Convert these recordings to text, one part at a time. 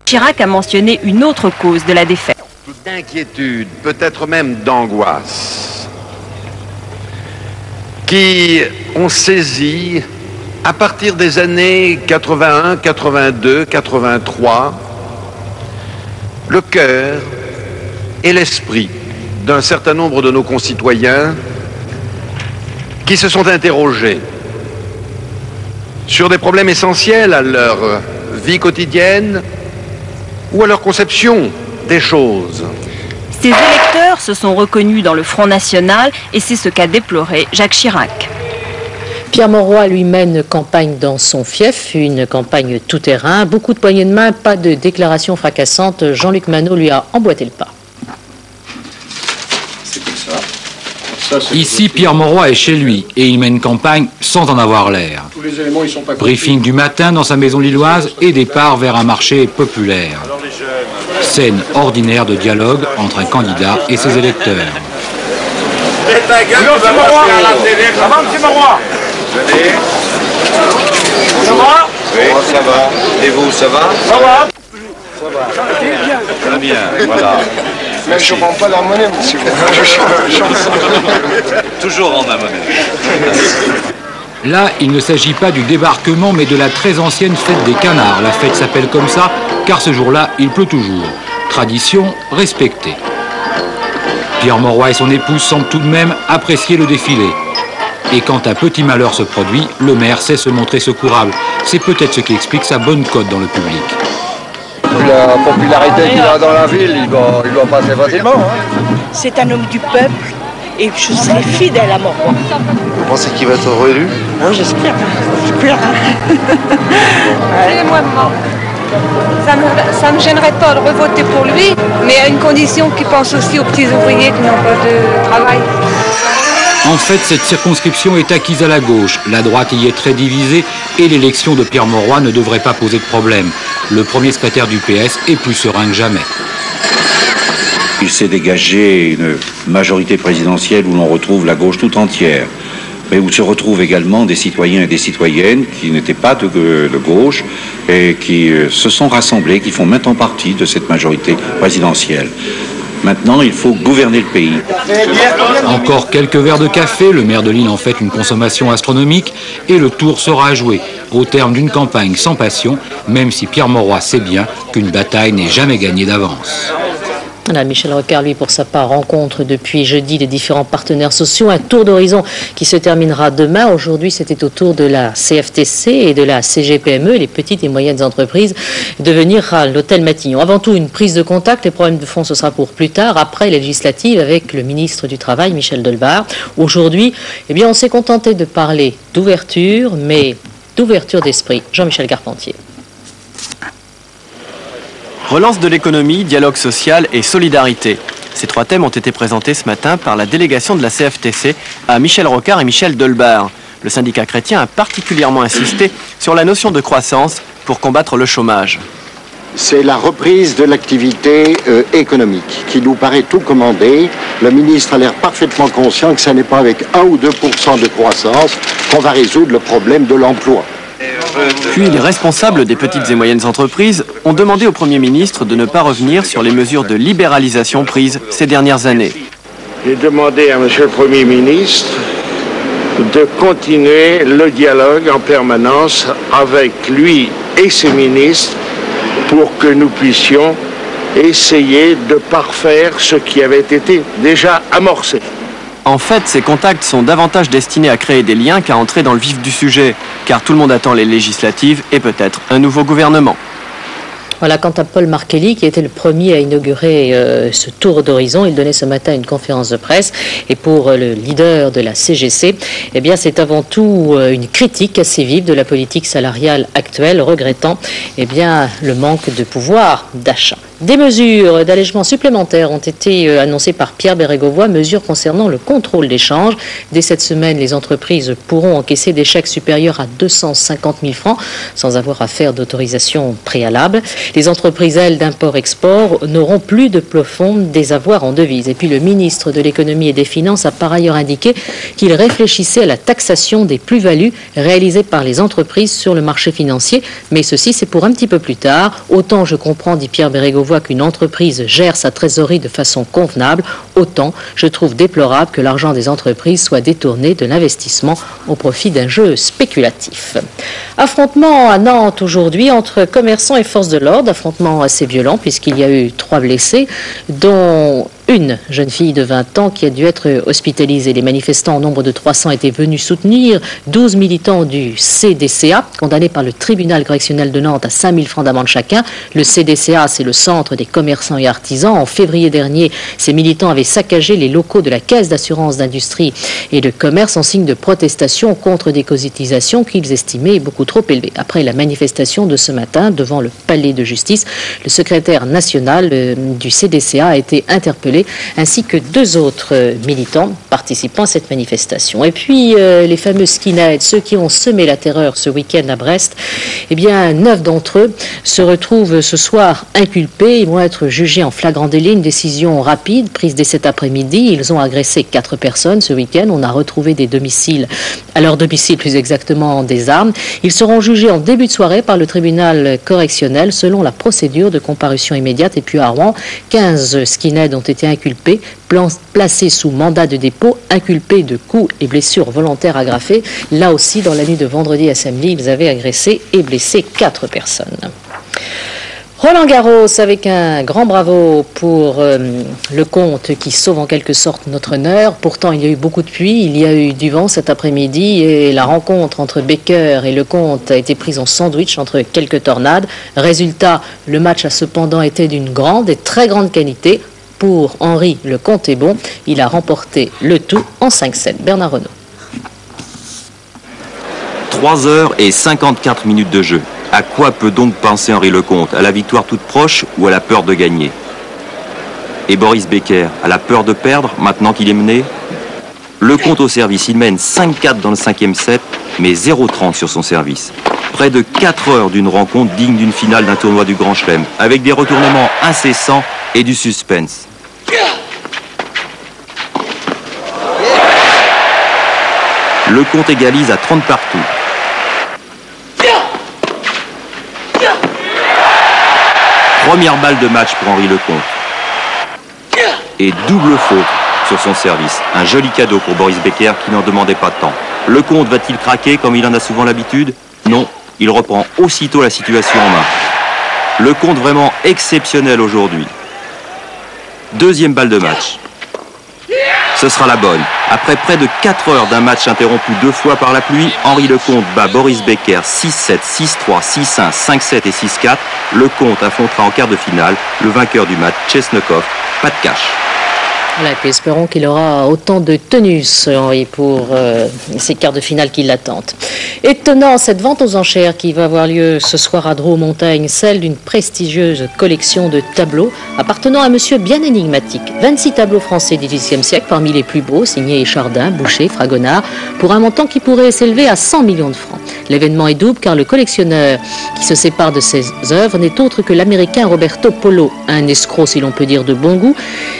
Chirac a mentionné une autre cause de la défaite. D'inquiétude, peut-être même d'angoisse, qui ont saisi à partir des années 81, 82, 83 le cœur et l'esprit d'un certain nombre de nos concitoyens qui se sont interrogés sur des problèmes essentiels à leur vie quotidienne ou à leur conception des choses. Ces électeurs se sont reconnus dans le Front National et c'est ce qu'a déploré Jacques Chirac. Pierre Mauroy lui mène campagne dans son fief, une campagne tout-terrain, beaucoup de poignées de main, pas de déclarations fracassantes. Jean-Luc Manot lui a emboîté le pas. Ici, Pierre Mauroy est chez lui et il mène campagne sans en avoir l'air. Briefing du matin dans sa maison lilloise et départ vers un marché populaire. Scène ordinaire de dialogue entre un candidat et ses électeurs. Ça va? Oui, ça va. Et vous, ça va? Ça va. Ça va. Très bien, voilà. Mais je ne vends pas la monnaie, monsieur. Toujours en ma monnaie. Là, il ne s'agit pas du débarquement, mais de la très ancienne fête des canards. La fête s'appelle comme ça, car ce jour-là, il pleut toujours. Tradition respectée. Pierre Mauroy et son épouse semblent tout de même apprécier le défilé. Et quand un petit malheur se produit, le maire sait se montrer secourable. C'est peut-être ce qui explique sa bonne cote dans le public. La popularité qu'il a dans la ville, il doit passer facilement. Hein. C'est un homme du peuple et je serai fidèle à Mauroy. Vous pensez qu'il va être réélu? Oui, j'espère. J'espère. Moi, ça ne me gênerait pas de revoter pour lui, mais à une condition qu'il pense aussi aux petits ouvriers qui n'ont pas de travail. En fait, cette circonscription est acquise à la gauche. La droite y est très divisée et l'élection de Pierre Mauroy ne devrait pas poser de problème. Le premier secrétaire du PS est plus serein que jamais. Il s'est dégagé une majorité présidentielle où l'on retrouve la gauche tout entière, mais où se retrouvent également des citoyens et des citoyennes qui n'étaient pas de gauche et qui se sont rassemblés, qui font maintenant partie de cette majorité présidentielle. Maintenant, il faut gouverner le pays. Encore quelques verres de café, le maire de Lille en fait une consommation astronomique et le tour sera joué au terme d'une campagne sans passion, même si Pierre Mauroy sait bien qu'une bataille n'est jamais gagnée d'avance. Voilà, Michel Rocard, lui, pour sa part, rencontre depuis jeudi les différents partenaires sociaux. Un tour d'horizon qui se terminera demain. Aujourd'hui, c'était au tour de la CFTC et de la CGPME, les petites et moyennes entreprises, de venir à l'hôtel Matignon. Avant tout, une prise de contact. Les problèmes de fond, ce sera pour plus tard, après les législatives, avec le ministre du Travail, Michel Delbar. Aujourd'hui, eh bien, on s'est contenté de parler d'ouverture, mais d'ouverture d'esprit. Jean-Michel Carpentier. Relance de l'économie, dialogue social et solidarité. Ces trois thèmes ont été présentés ce matin par la délégation de la CFTC à Michel Rocard et Michel Delbar. Le syndicat chrétien a particulièrement insisté sur la notion de croissance pour combattre le chômage. C'est la reprise de l'activité économique qui nous paraît tout commandé. Le ministre a l'air parfaitement conscient que ce n'est pas avec 1 ou 2% de croissance qu'on va résoudre le problème de l'emploi. Puis les responsables des petites et moyennes entreprises ont demandé au Premier ministre de ne pas revenir sur les mesures de libéralisation prises ces dernières années. J'ai demandé à Monsieur le Premier ministre de continuer le dialogue en permanence avec lui et ses ministres pour que nous puissions essayer de parfaire ce qui avait été déjà amorcé. En fait, ces contacts sont davantage destinés à créer des liens qu'à entrer dans le vif du sujet, car tout le monde attend les législatives et peut-être un nouveau gouvernement. Voilà, quant à Paul Markelly, qui était le premier à inaugurer ce tour d'horizon, il donnait ce matin une conférence de presse. Et pour le leader de la CGC, eh bien, c'est avant tout une critique assez vive de la politique salariale actuelle, regrettant eh bien, le manque de pouvoir d'achat. Des mesures d'allègement supplémentaires ont été annoncées par Pierre Bérégovoy, mesures concernant le contrôle des changes. Dès cette semaine, les entreprises pourront encaisser des chèques supérieurs à 250 000 francs sans avoir à faire d'autorisation préalable. Les entreprises, elles, d'import-export n'auront plus de plafond des avoirs en devises. Et puis le ministre de l'économie et des finances a par ailleurs indiqué qu'il réfléchissait à la taxation des plus-values réalisées par les entreprises sur le marché financier. Mais ceci, c'est pour un petit peu plus tard. Autant je comprends, dit Pierre Bérégovoy, qu'une entreprise gère sa trésorerie de façon convenable, autant je trouve déplorable que l'argent des entreprises soit détourné de l'investissement au profit d'un jeu spéculatif. Affrontement à Nantes aujourd'hui entre commerçants et forces de l'ordre, affrontement assez violent puisqu'il y a eu 3 blessés, dont une jeune fille de 20 ans qui a dû être hospitalisée. Les manifestants, en nombre de 300, étaient venus soutenir 12 militants du CDCA, condamnés par le tribunal correctionnel de Nantes à 5 000 francs d'amende chacun. Le CDCA, c'est le Centre des commerçants et artisans. En février dernier, ces militants avaient saccagé les locaux de la Caisse d'assurance d'industrie et de commerce en signe de protestation contre des cotisations qu'ils estimaient beaucoup trop élevées. Après la manifestation de ce matin devant le palais de justice, le secrétaire national du CDCA a été interpellé, ainsi que 2 autres militants participant à cette manifestation. Et puis, les fameux skinheads, ceux qui ont semé la terreur ce week-end à Brest, eh bien, 9 d'entre eux se retrouvent ce soir inculpés. Ils vont être jugés en flagrant délit, une décision rapide prise dès cet après-midi. Ils ont agressé 4 personnes ce week-end. On a retrouvé des domiciles, à leur domicile plus exactement, des armes. Ils seront jugés en début de soirée par le tribunal correctionnel selon la procédure de comparution immédiate. Et puis à Rouen, 15 skinheads ont été inculpés, placés sous mandat de dépôt, inculpés de coups et blessures volontaires aggravées. Là aussi, dans la nuit de vendredi à samedi, ils avaient agressé et blessé 4 personnes. Roland Garros avec un grand bravo pour le comte qui sauve en quelque sorte notre honneur. Pourtant, il y a eu beaucoup de pluie, il y a eu du vent cet après-midi et la rencontre entre Becker et le comte a été prise en sandwich entre quelques tornades. Résultat, le match a cependant été d'une grande et très grande qualité. Pour Henri, le compte est bon. Il a remporté le tout en 5-7. Bernard Renaud. 3 heures et 54 minutes de jeu. À quoi peut donc penser Henri Lecomte? À la victoire toute proche ou à la peur de gagner? Et Boris Becker, à la peur de perdre maintenant qu'il est mené? Lecomte au service, il mène 5-4 dans le 5e set, mais 0-30 sur son service. Près de 4 heures d'une rencontre digne d'une finale d'un tournoi du Grand Chelem, avec des retournements incessants et du suspense. Lecomte égalise à 30 partout. Première balle de match pour Henri Lecomte. Et double faute sur son service. Un joli cadeau pour Boris Becker qui n'en demandait pas tant. Lecomte va-t-il craquer comme il en a souvent l'habitude? Non, il reprend aussitôt la situation en main. Lecomte vraiment exceptionnel aujourd'hui. Deuxième balle de match. Ce sera la bonne. Après près de 4 heures d'un match interrompu 2 fois par la pluie, Henri Lecomte bat Boris Becker 6-7, 6-3, 6-1, 5-7 et 6-4. Lecomte affrontera en quart de finale le vainqueur du match, Chesnokov, pas de cash. Voilà, et puis espérons qu'il aura autant de tenus, Henri, pour ces quarts de finale qui l'attendent. Étonnant, cette vente aux enchères qui va avoir lieu ce soir à Drouot-Montaigne, celle d'une prestigieuse collection de tableaux appartenant à un monsieur bien énigmatique. 26 tableaux français du XVIIIe siècle, parmi les plus beaux, signés Chardin, Boucher, Fragonard, pour un montant qui pourrait s'élever à 100 millions de francs. L'événement est double car le collectionneur qui se sépare de ses œuvres n'est autre que l'américain Roberto Polo, un escroc si l'on peut dire de bon goût,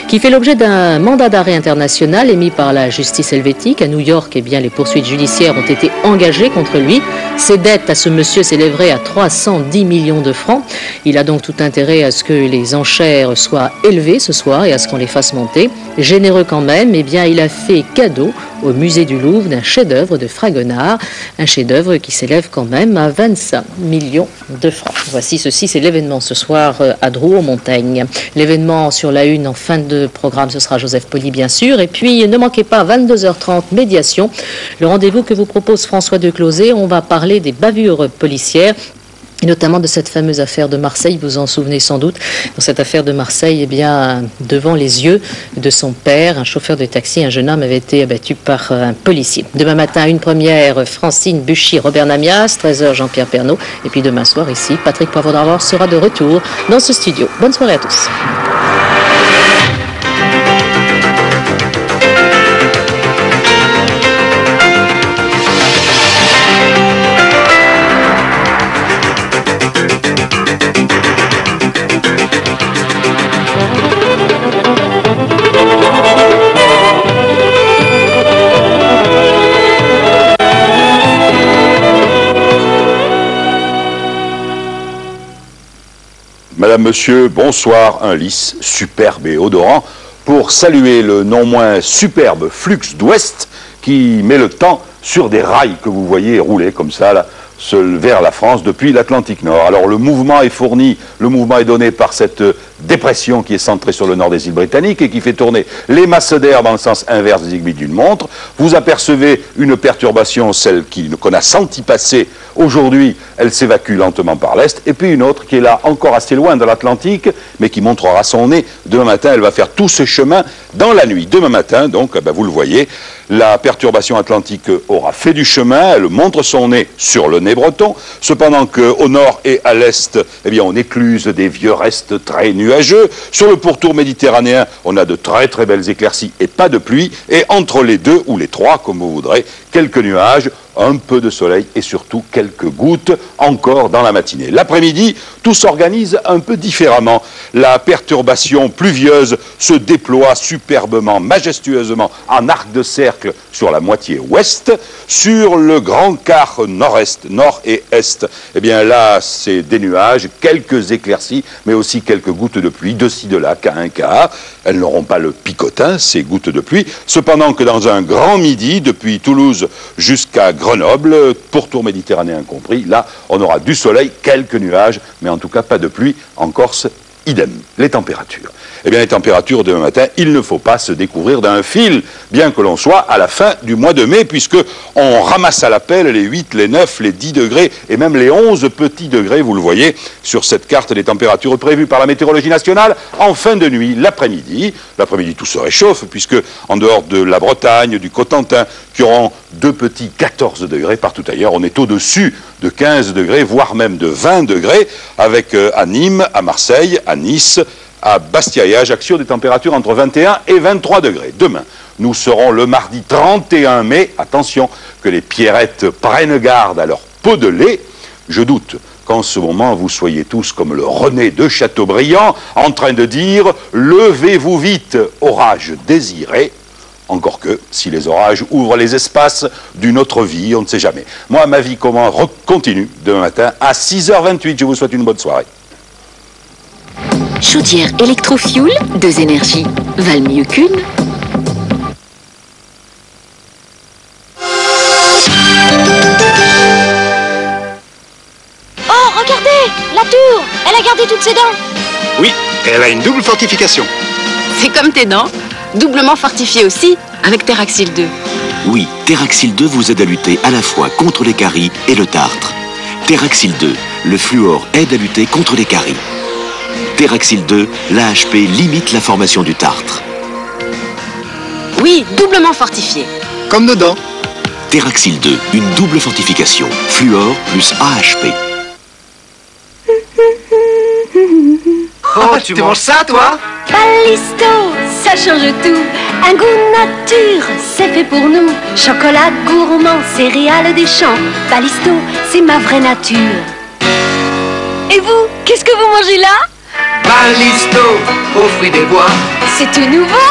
qui fait l'objet d'un mandat d'arrêt international émis par la justice helvétique. À New York, eh bien, les poursuites judiciaires ont été engagées contre lui. Ses dettes à ce monsieur s'élèveraient à 310 millions de francs. Il a donc tout intérêt à ce que les enchères soient élevées ce soir et à ce qu'on les fasse monter. Généreux quand même, eh bien, il a fait cadeau au musée du Louvre d'un chef-d'œuvre de Fragonard, un chef-d'œuvre qui s'élève quand même à 25 millions de francs. Voici, ceci, c'est l'événement ce soir à Drouot-Montaigne. L'événement sur la une en fin de programme, ce sera Joseph Poli, bien sûr. Et puis, ne manquez pas, 22h30, médiation. Le rendez-vous que vous propose François Declosé, on va parler des bavures policières Et notamment de cette fameuse affaire de Marseille, vous vous en souvenez sans doute. Dans cette affaire de Marseille, eh bien, devant les yeux de son père, un chauffeur de taxi, un jeune homme avait été abattu par un policier. Demain matin, une première, Francine Buchy, Robert Namias, 13h, Jean-Pierre Pernaut. Et puis demain soir, ici, Patrick Poivre d'Arvor sera de retour dans ce studio. Bonne soirée à tous. Madame, Monsieur, bonsoir, un lys superbe et odorant pour saluer le non moins superbe Flux d'Ouest qui met le temps sur des rails que vous voyez rouler comme ça là, vers la France depuis l'Atlantique Nord. Alors le mouvement est fourni, le mouvement est donné par cette dépression qui est centrée sur le nord des îles britanniques et qui fait tourner les masses d'air dans le sens inverse des aiguilles d'une montre. Vous apercevez une perturbation, celle qu'on a senti passer aujourd'hui, elle s'évacue lentement par l'est, et puis une autre qui est là encore assez loin de l'Atlantique, mais qui montrera son nez. Demain matin, elle va faire tout ce chemin dans la nuit. Demain matin, donc, vous le voyez, la perturbation atlantique aura fait du chemin, elle montre son nez sur le nez breton, cependant qu'au nord et à l'est, eh bien, on écluse des vieux restes très nuageux. Sur le pourtour méditerranéen, on a de très très belles éclaircies et pas de pluie, et entre les deux, ou les trois, comme vous voudrez, quelques nuages, un peu de soleil et surtout quelques gouttes encore dans la matinée. L'après-midi, tout s'organise un peu différemment. La perturbation pluvieuse se déploie superbement, majestueusement, en arc de cercle sur la moitié ouest, sur le grand quart nord-est, nord et est. Eh bien là, c'est des nuages, quelques éclaircies, mais aussi quelques gouttes de pluie, de ci, de là, qu'à un quart. Elles n'auront pas le picotin, ces gouttes de pluie. Cependant que dans un grand midi, depuis Toulouse jusqu'à Grenoble, pourtour méditerranéen compris, là, on aura du soleil, quelques nuages, mais en tout cas pas de pluie. En Corse, idem. Les températures. Eh bien, les températures demain matin, il ne faut pas se découvrir d'un fil, bien que l'on soit à la fin du mois de mai, puisque on ramasse à la pelle les 8, les 9, les 10 degrés et même les 11 petits degrés, vous le voyez, sur cette carte des températures prévues par la météorologie nationale en fin de nuit, l'après-midi. L'après-midi, tout se réchauffe, puisque en dehors de la Bretagne, du Cotentin, qui auront de petits 14 degrés partout ailleurs, on est au-dessus de 15 degrés, voire même de 20 degrés, avec à Nîmes, à Marseille, à Nice, à Bastia et à Ajaccio, des températures entre 21 et 23 degrés. Demain, nous serons le mardi 31 mai. Attention, que les pierrettes prennent garde à leur pot de lait. Je doute qu'en ce moment, vous soyez tous comme le René de Chateaubriand, en train de dire « Levez-vous vite, orage désiré ». Encore que, si les orages ouvrent les espaces d'une autre vie, on ne sait jamais. Moi, ma vie continue demain matin à 6h28. Je vous souhaite une bonne soirée. Chaudière électrofuel, 2 énergies, valent mieux qu'une. Oh, regardez, la tour, elle a gardé toutes ses dents. Oui, et elle a une double fortification. C'est comme tes dents, doublement fortifiées aussi, avec Teraxil 2. Oui, Teraxil 2 vous aide à lutter à la fois contre les caries et le tartre. Teraxil 2, le fluor aide à lutter contre les caries. Teraxil 2, l'AHP limite la formation du tartre. Oui, doublement fortifié. Comme nos dents. Teraxil 2, une double fortification. Fluor plus AHP. Oh, tu manges ça, toi? Balisto, ça change tout. Un goût nature, c'est fait pour nous. Chocolat gourmand, céréales des champs. Balisto, c'est ma vraie nature. Et vous, qu'est-ce que vous mangez là? Balisto, aux fruits des bois. C'est tout nouveau.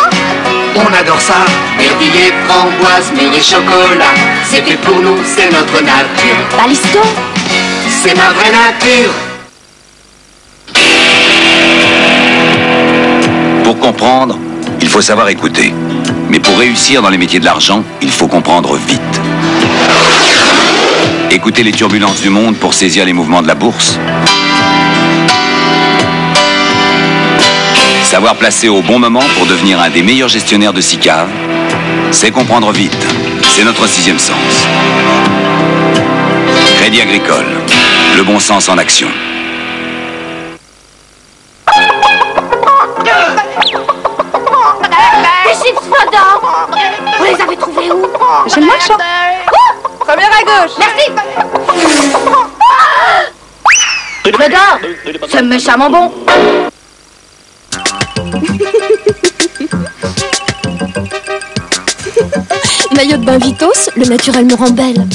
On adore ça. Myrtille, framboise, mûre et chocolat. C'est fait pour nous, c'est notre nature. Balisto, c'est ma vraie nature. Pour comprendre, il faut savoir écouter. Mais pour réussir dans les métiers de l'argent, il faut comprendre vite. Écoutez les turbulences du monde pour saisir les mouvements de la bourse. Savoir placer au bon moment pour devenir un des meilleurs gestionnaires de SICAV, c'est comprendre vite. C'est notre 6e sens. Crédit Agricole. Le bon sens en action. Des chips fondants. Vous les avez trouvés où? Chez le marchand. Première à gauche. Merci. Regarde, c'est méchamment bon. Maillot de bain Vitos, le naturel me rend belle.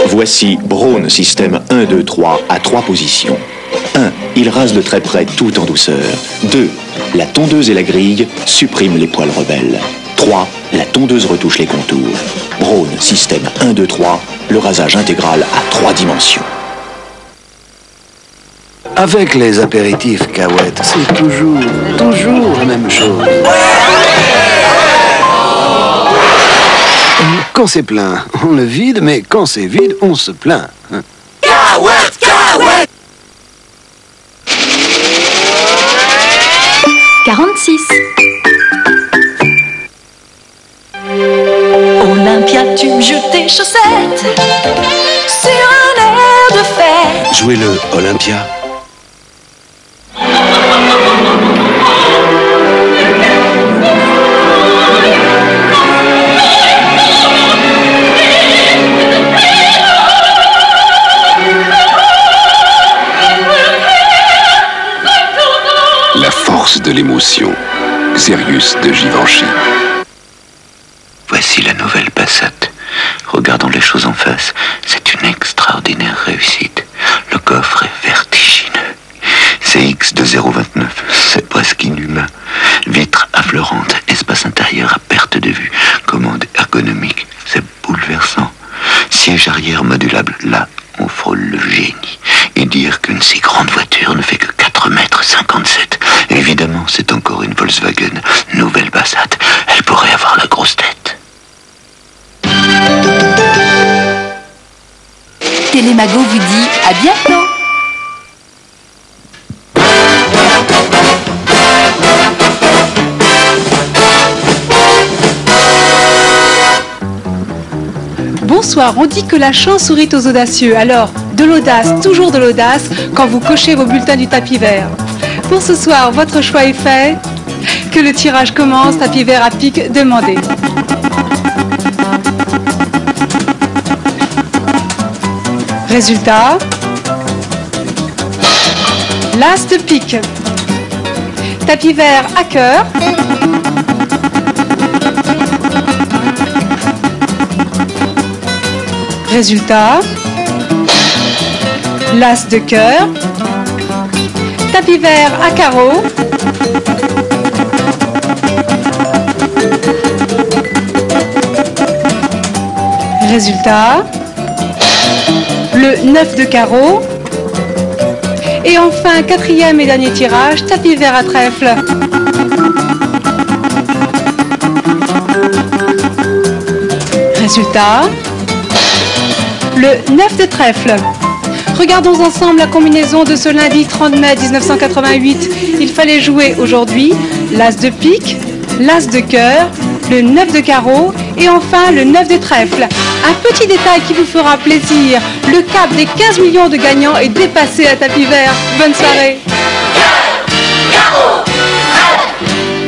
Voici Braun système 1, 2, 3 à 3 positions. 1. Il rase de très près tout en douceur. 2. La tondeuse et la grille suppriment les poils rebelles. 3. La tondeuse retouche les contours. Braun système 1, 2, 3, le rasage intégral à 3 dimensions. Avec les apéritifs Cahuète, c'est toujours la même chose. Quand c'est plein, on le vide, mais quand c'est vide, on se plaint. Cahuète, Cahuète. 46. Olympia, tu me jettes tes chaussettes sur un air de fête. Jouez-le, Olympia. La force de l'émotion. Xerius de Givenchy. Voici la nouvelle Passat. Regardons les choses en face. C'est une extraordinaire réussite. Le coffre est vertigineux. CX de 0,29. C'est presque inhumain. Vitres affleurantes, espace intérieur à perte de vue. Commande ergonomique. C'est bouleversant. Siège arrière modulable. Là, on frôle le génie. Et dire qu'une si grande voiture ne fait que 4,57 mètres. Évidemment, c'est encore une Volkswagen. Nouvelle Passat. Elle pourrait avoir la grosse tête. Télémago vous dit à bientôt. Bonsoir, on dit que la chance sourit aux audacieux. Alors, de l'audace, toujours de l'audace, quand vous cochez vos bulletins du tapis vert. Pour ce soir, votre choix est fait. Que le tirage commence, tapis vert à pic demandé. Résultat. L'as de pique. Tapis vert à cœur. Résultat. L'as de cœur. Tapis vert à carreau. Résultat. Le 9 de carreau. Et enfin, quatrième et dernier tirage, tapis vert à trèfle. Résultat. Le 9 de trèfle. Regardons ensemble la combinaison de ce lundi 30 mai 1988. Il fallait jouer aujourd'hui l'as de pique, l'as de cœur, le 9 de carreau et enfin le 9 de trèfle. Un petit détail qui vous fera plaisir. Le cap des 15 millions de gagnants est dépassé à tapis vert. Bonne soirée.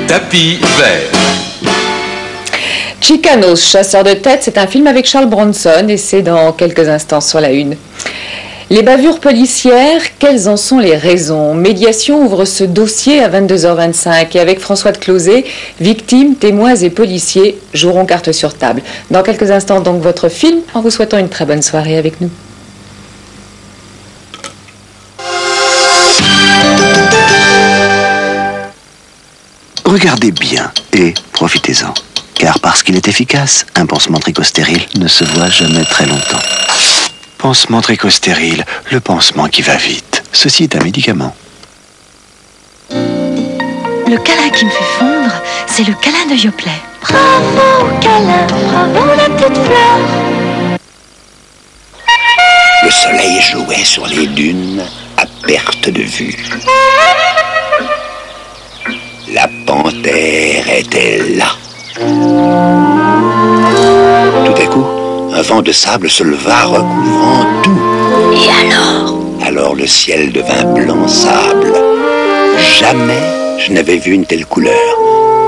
Tapis vert. Chicanos, chasseur de tête, c'est un film avec Charles Bronson et c'est dans quelques instants sur la une. Les bavures policières, quelles en sont les raisons? Médiation ouvre ce dossier à 22h25 et avec François de Closet, victimes, témoins et policiers joueront carte sur table. Dans quelques instants donc votre film en vous souhaitant une très bonne soirée avec nous. Regardez bien et profitez-en. Car parce qu'il est efficace, un pansement tricostérile ne se voit jamais très longtemps. Pansement tricostérile, le pansement qui va vite. Ceci est un médicament. Le câlin qui me fait fondre, c'est le câlin de Yoplait. Bravo câlin, bravo la petite fleur. Le soleil jouait sur les dunes à perte de vue. La panthère était là. Tout à coup, un vent de sable se leva recouvrant tout. Et alors? Alors le ciel devint blanc sable. Jamais je n'avais vu une telle couleur.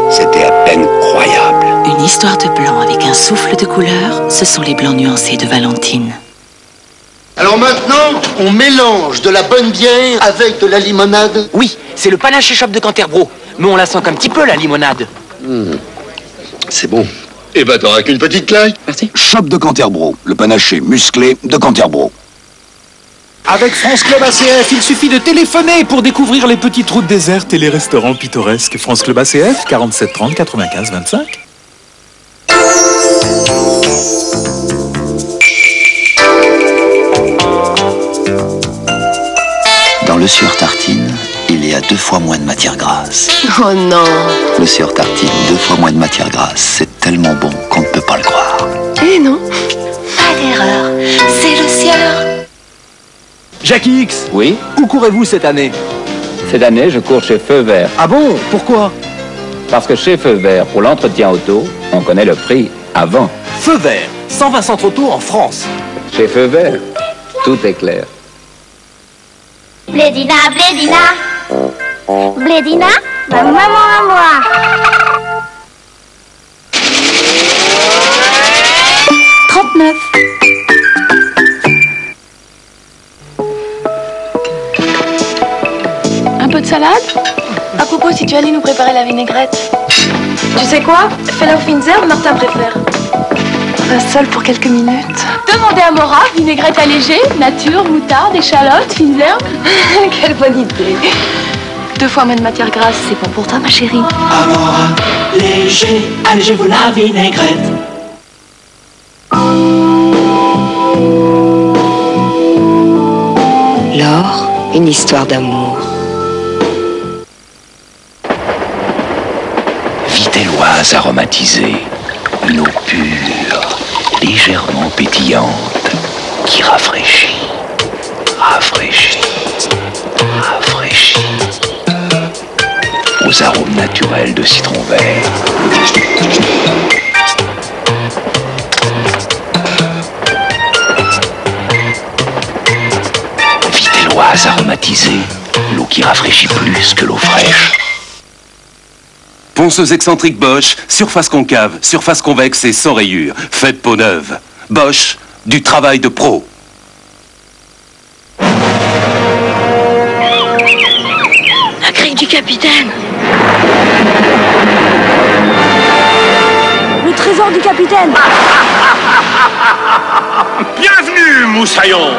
C'était à peine croyable. Une histoire de blanc avec un souffle de couleur, ce sont les blancs nuancés de Valentine. Alors maintenant, on mélange de la bonne bière avec de la limonade. Oui, c'est le panache shop de Canterbro. Mais on la sent qu'un petit peu, la limonade. C'est bon. Eh ben, t'auras qu'une petite claque. Merci. Shop de Canterbro, le panaché musclé de Canterbro. Avec France Club ACF, il suffit de téléphoner pour découvrir les petites routes désertes et les restaurants pittoresques. France Club ACF, 47 30 95 25. Dans le sueur tartine, il y a 2 fois moins de matière grasse. Oh non. Le sueur tartine, 2 fois moins de matière grasse. C'est tellement bon qu'on ne peut pas le croire. Eh non. Pas d'erreur. C'est le sieur. Jackie X. Oui? Où courez-vous cette année? Cette année, je cours chez Feu Vert. Ah bon? Pourquoi? Parce que chez Feu Vert, pour l'entretien auto, on connaît le prix avant. Feu Vert, 120 centres auto en France. Chez Feu Vert, tout est clair. Blédina, Blédina. Blédina, ma maman à moi. Un peu de salade? À propos, si tu allais nous préparer la vinaigrette. Tu sais quoi? Fais-la aux fines herbes, Martin préfère. On reste seul pour quelques minutes. Demandez à Mora, vinaigrette allégée, nature, moutarde, échalotes, fines herbes. Quelle bonne idée. 2 fois moins de matière grasse, c'est bon pour toi, ma chérie. Amora, léger, allégez-vous la vinaigrette. L'or, une histoire d'amour. Vitelloise aromatisée, une eau pure, légèrement pétillante, qui rafraîchit, rafraîchit, rafraîchit. Aux arômes naturels de citron vert. Vitelloise aromatisée, l'eau qui rafraîchit plus que l'eau fraîche. Ponceuse excentrique Bosch, surface concave, surface convexe et sans rayures. Faites peau neuve. Bosch, du travail de pro. La grille du capitaine. Le trésor du capitaine. Bienvenue, Moussaillon.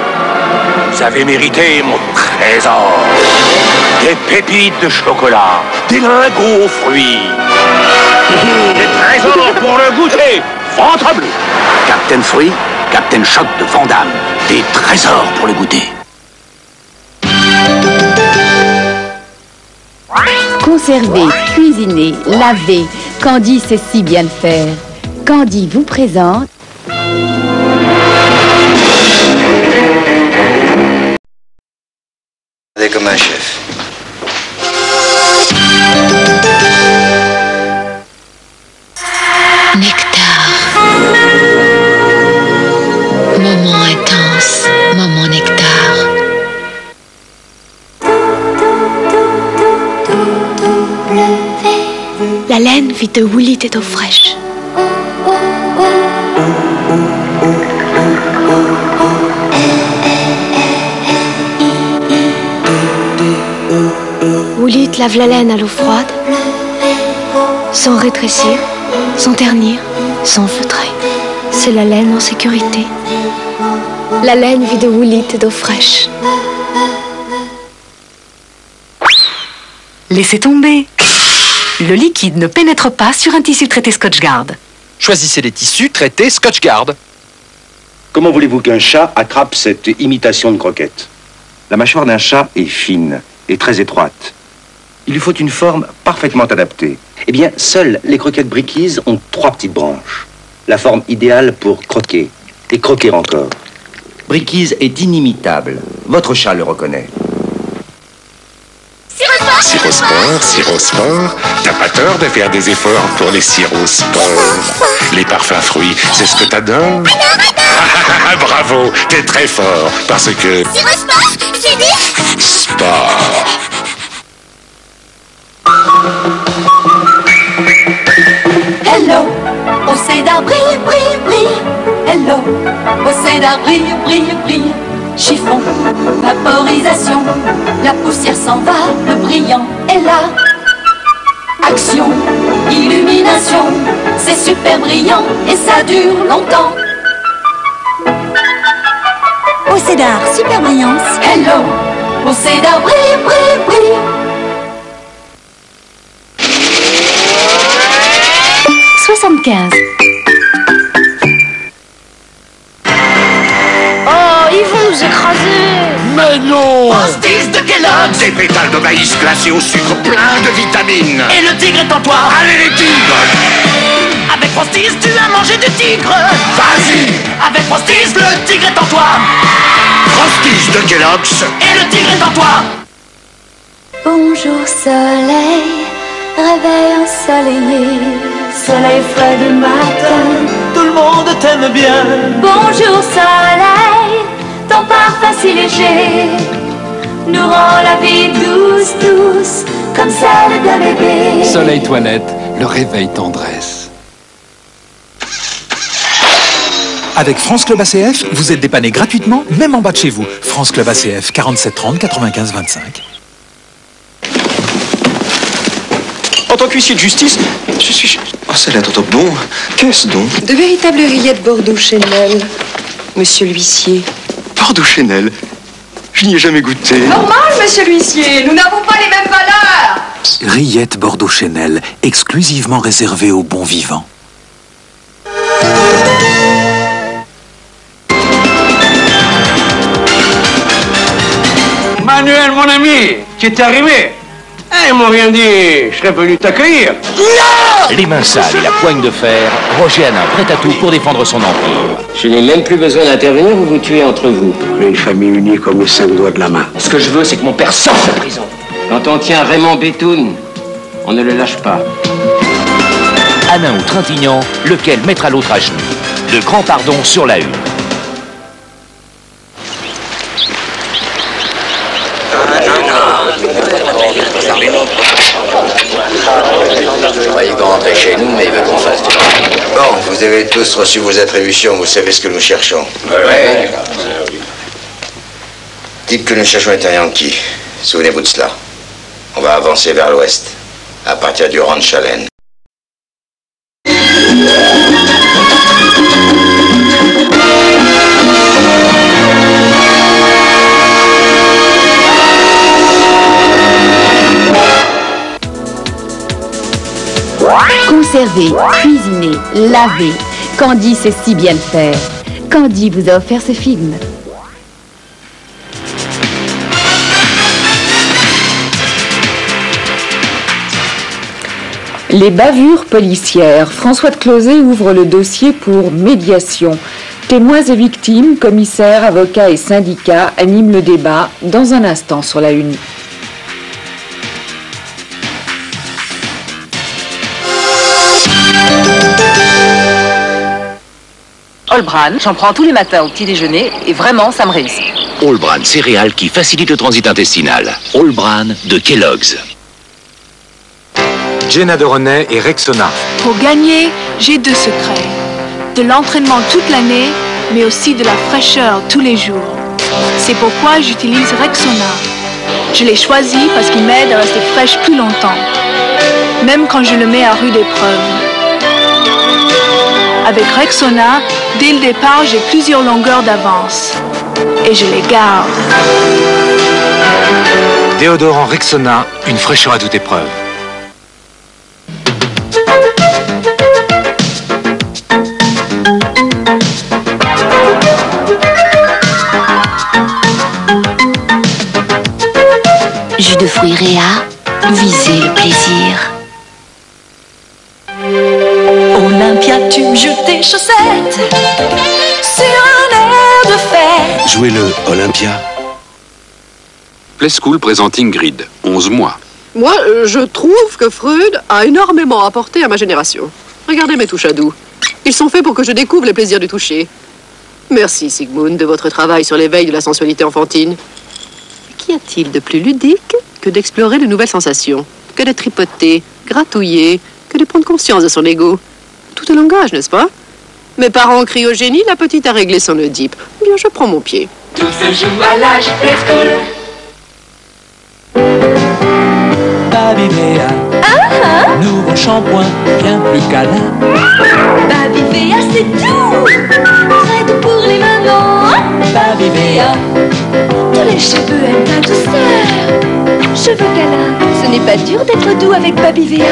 Vous avez mérité mon trésor. Des pépites de chocolat, des lingots aux fruits. Des trésors pour le goûter. Ventre bleu. Captain Fruit, Captain Choc de Vandame. Des trésors pour le goûter. Conserver, cuisiner, laver, Candy sait si bien le faire. Candy vous présente... Comme un chef. Nectar. Moment intense, moment nectar. La laine vit de Woolit et d'eau fraîche. Woolit lave la laine à l'eau froide, sans rétrécir, sans ternir, sans feutrer. C'est la laine en sécurité. La laine vit de Woolit et d'eau fraîche. Laissez tomber. Le liquide ne pénètre pas sur un tissu traité Scotchgard. Choisissez des tissus traités Scotchgard. Comment voulez-vous qu'un chat attrape cette imitation de croquette? La mâchoire d'un chat est fine et très étroite. Il lui faut une forme parfaitement adaptée. Eh bien, seules les croquettes Bricky's ont 3 petites branches. La forme idéale pour croquer et croquer encore. Bricky's est inimitable. Votre chat le reconnaît. Sirosport, t'as pas tort de faire des efforts pour les sirosport. Les parfums fruits, c'est ce que t'adores. Ah, bravo, t'es très fort, parce que... C'est le sport, j'ai dit. Sport. Hello, au cédar brille, brille, brille. Hello, au cédar brille, brille, brille. Chiffon, vaporisation, la poussière s'en va, le brillant est là. Action, illumination, c'est super brillant et ça dure longtemps. Au cédar, super brillance. Hello, au cédar brille, brille, brille. Oh, ils vont nous écraser. Mais non! Frosties de Kellogg's. Des pétales de maïs glacés au sucre plein de vitamines. Et le tigre est en toi. Allez les tigres! Avec Frosties, tu as mangé du tigre. Vas-y! Avec Frosties, le tigre est en toi. Frosties de Kellogg's. Et le tigre est en toi. Bonjour soleil, réveil ensoleillé, soleil frais du matin. Tout le monde t'aime bien. Bonjour soleil, ton parfum si léger nous rend la vie douce, douce, comme celle d'un bébé. Soleil Toilette, le réveil tendresse. Avec France Club ACF, vous êtes dépanné gratuitement, même en bas de chez vous. France Club ACF, 47 30 95 25. En tant qu'huissier de justice, je suis... Oh, ça là, t'entends bon. Qu'est-ce donc? De véritables rillettes Bordeaux Chanel, monsieur l'huissier. Bordeaux Chanel? Je n'y ai jamais goûté. Normal, monsieur l'huissier, nous n'avons pas les mêmes valeurs. Rillettes Bordeaux Chanel, exclusivement réservées aux bons vivants. Manuel, mon ami, tu es arrivé? Ils m'ont rien dit, je serais venu t'accueillir. Les mains sales et la poigne de fer, Roger Hanin prêt à tout pour défendre son empire. Je n'ai même plus besoin d'intervenir, vous vous tuez entre vous. On est une famille unie comme les 5 doigts de la main. Ce que je veux, c'est que mon père sorte de prison. Quand on tient Raymond Bétoun, on ne le lâche pas. Hanin ou Trintignant, lequel mettra l'autre à genoux. De grands pardons sur la une. Je croyais qu'on rentrait chez nous, mais il veut qu'on fasse du... Bon, vous avez tous reçu vos attributions, vous savez ce que nous cherchons. Ouais. Dites que nous cherchons un Yankee. Souvenez-vous de cela. On va avancer vers l'ouest, à partir du Ranch Allen. Conserver, cuisiner, laver. Candy sait si bien le faire. Candy vous a offert ce film. Les bavures policières. François de Closet ouvre le dossier pour médiation. Témoins et victimes, commissaires, avocats et syndicats animent le débat dans un instant sur la une. All-Bran, j'en prends tous les matins au petit déjeuner et vraiment, ça me réussit. All-Bran, céréales qui facilitent le transit intestinal. All-Bran de Kellogg's. Jenna de René et Rexona. Pour gagner, j'ai 2 secrets. De l'entraînement toute l'année, mais aussi de la fraîcheur tous les jours. C'est pourquoi j'utilise Rexona. Je l'ai choisi parce qu'il m'aide à rester fraîche plus longtemps, même quand je le mets à rude épreuve. Avec Rexona, dès le départ, j'ai plusieurs longueurs d'avance. Et je les garde. Déodorant Rexona, une fraîcheur à toute épreuve. Jus de fruits Réa, visez le plaisir. Olympia, tu me jettes tes chaussettes sur un air de fête. Jouez-le, Olympia. Play School présente Ingrid, 11 mois. Moi, je trouve que Freud a énormément apporté à ma génération. Regardez mes touches à doux. Ils sont faits pour que je découvre les plaisirs du toucher. Merci, Sigmund, de votre travail sur l'éveil de la sensualité enfantine. Qu'y a-t-il de plus ludique que d'explorer de nouvelles sensations, que de tripoter, gratouiller, que de prendre conscience de son ego? Tout un langage, n'est-ce pas? Mes parents crient au génie, la petite a réglé son Oedipe. Bien, je prends mon pied. Tout se joue à l'âge preschool. Babivea, nouveau shampoing, bien plus câlin. Babivea, c'est tout. Très doux pour les mamans. Babivea, tous les cheveux aiment la douceur. Cheveux câlins, ce n'est pas dur d'être doux avec Babivea.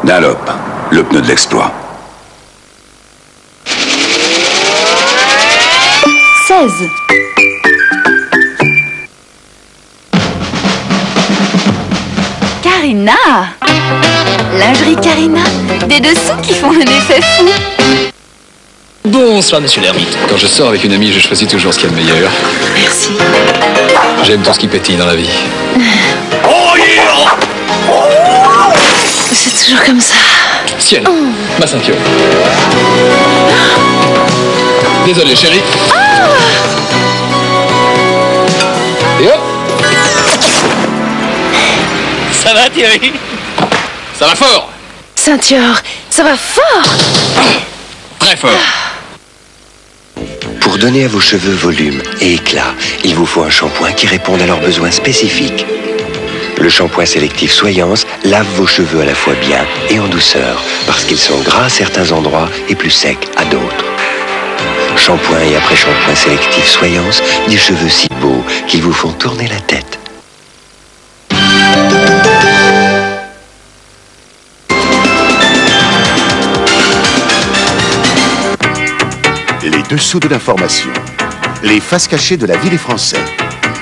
Dunlop, le pneu de l'exploit. 16. Karina! Lingerie Karina, des dessous qui font un effet fou. Bonsoir, monsieur l'ermite. Quand je sors avec une amie, je choisis toujours ce qu'il y a de meilleur. Merci. J'aime tout ce qui pétille dans la vie. C'est toujours comme ça. Ciel, ma ceinture. Désolé, chérie. Et hop. Ça va, Thierry? Ça va fort. Ceinture, ça va fort. Très fort. Pour donner à vos cheveux volume et éclat, il vous faut un shampoing qui réponde à leurs besoins spécifiques. Le shampoing sélectif Soyance lave vos cheveux à la fois bien et en douceur, parce qu'ils sont gras à certains endroits et plus secs à d'autres. Shampoing et après-shampoing sélectif Soyance, des cheveux si beaux qu'ils vous font tourner la tête. Les dessous de l'information. Les faces cachées de la vie des Français.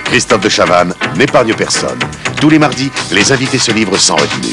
Christophe de Chavannes n'épargne personne. Tous les mardis, les invités se livrent sans retenue.